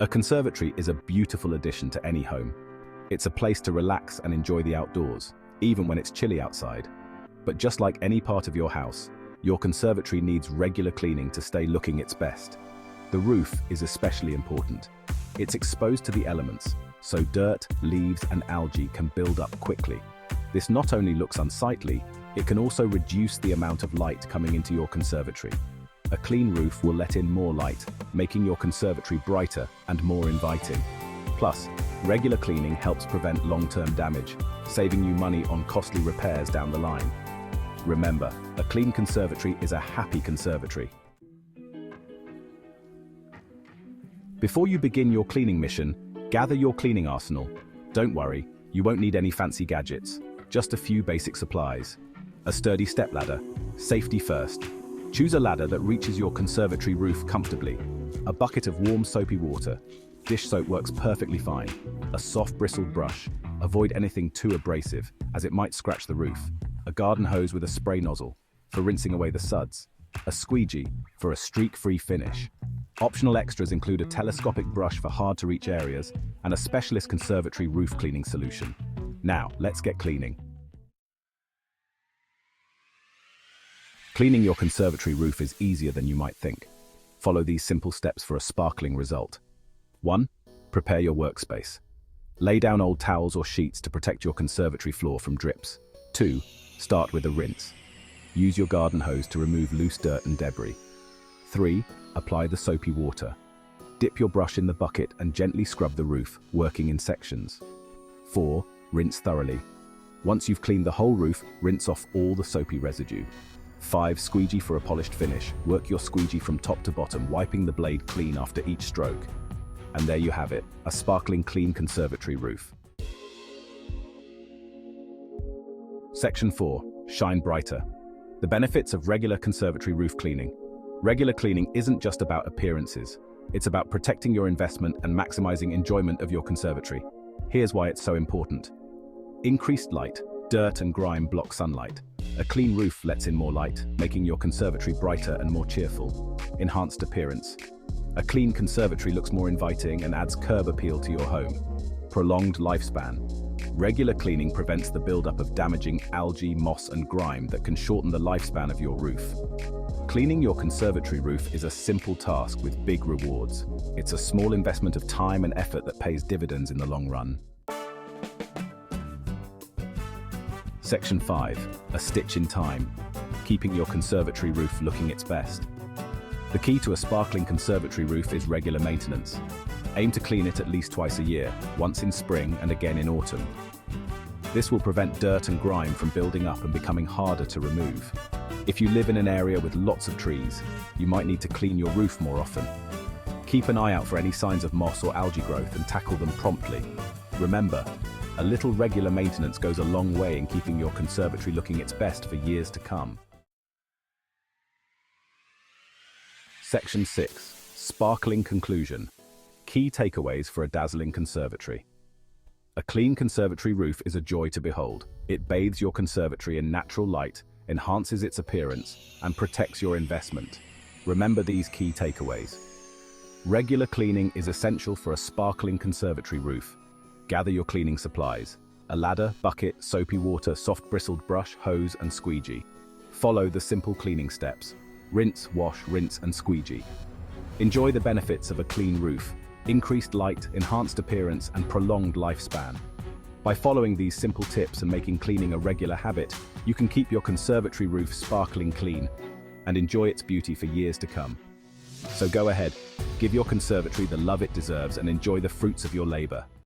A conservatory is a beautiful addition to any home. It's a place to relax and enjoy the outdoors, even when it's chilly outside. But just like any part of your house, your conservatory needs regular cleaning to stay looking its best. The roof is especially important. It's exposed to the elements, so dirt, leaves, and algae can build up quickly. This not only looks unsightly, it can also reduce the amount of light coming into your conservatory. A clean roof will let in more light, making your conservatory brighter and more inviting. Plus, regular cleaning helps prevent long-term damage, saving you money on costly repairs down the line. Remember, a clean conservatory is a happy conservatory. Before you begin your cleaning mission, gather your cleaning arsenal. Don't worry, you won't need any fancy gadgets, just a few basic supplies. A sturdy stepladder, safety first. Choose a ladder that reaches your conservatory roof comfortably. A bucket of warm soapy water. Dish soap works perfectly fine. A soft bristled brush. Avoid anything too abrasive, as it might scratch the roof. A garden hose with a spray nozzle, for rinsing away the suds. A squeegee, for a streak-free finish. Optional extras include a telescopic brush for hard-to-reach areas, and a specialist conservatory roof cleaning solution. Now, let's get cleaning. Cleaning your conservatory roof is easier than you might think. Follow these simple steps for a sparkling result. 1. Prepare your workspace. Lay down old towels or sheets to protect your conservatory floor from drips. 2. Start with a rinse. Use your garden hose to remove loose dirt and debris. 3. Apply the soapy water. Dip your brush in the bucket and gently scrub the roof, working in sections. 4. Rinse thoroughly. Once you've cleaned the whole roof, rinse off all the soapy residue. 5. Squeegee for a polished finish. Work your squeegee from top to bottom, wiping the blade clean after each stroke. And there you have it, a sparkling clean conservatory roof. Section 4. Shine brighter. The benefits of regular conservatory roof cleaning. Regular cleaning isn't just about appearances. It's about protecting your investment and maximizing enjoyment of your conservatory. Here's why it's so important. Increased light. Dirt and grime block sunlight. A clean roof lets in more light, making your conservatory brighter and more cheerful. Enhanced appearance. A clean conservatory looks more inviting and adds curb appeal to your home. Prolonged lifespan. Regular cleaning prevents the buildup of damaging algae, moss, and grime that can shorten the lifespan of your roof. Cleaning your conservatory roof is a simple task with big rewards. It's a small investment of time and effort that pays dividends in the long run. Section 5. A stitch in time. Keeping your conservatory roof looking its best. The key to a sparkling conservatory roof is regular maintenance. Aim to clean it at least twice a year, once in spring and again in autumn. This will prevent dirt and grime from building up and becoming harder to remove. If you live in an area with lots of trees, you might need to clean your roof more often. Keep an eye out for any signs of moss or algae growth and tackle them promptly. Remember, a little regular maintenance goes a long way in keeping your conservatory looking its best for years to come. Section 6. Sparkling conclusion. Key takeaways for a dazzling conservatory. A clean conservatory roof is a joy to behold. It bathes your conservatory in natural light, enhances its appearance, and protects your investment. Remember these key takeaways. Regular cleaning is essential for a sparkling conservatory roof. Gather your cleaning supplies. A ladder, bucket, soapy water, soft bristled brush, hose, and squeegee. Follow the simple cleaning steps. Rinse, wash, rinse, and squeegee. Enjoy the benefits of a clean roof. Increased light, enhanced appearance, and prolonged lifespan. By following these simple tips and making cleaning a regular habit, you can keep your conservatory roof sparkling clean and enjoy its beauty for years to come. So go ahead, give your conservatory the love it deserves and enjoy the fruits of your labor.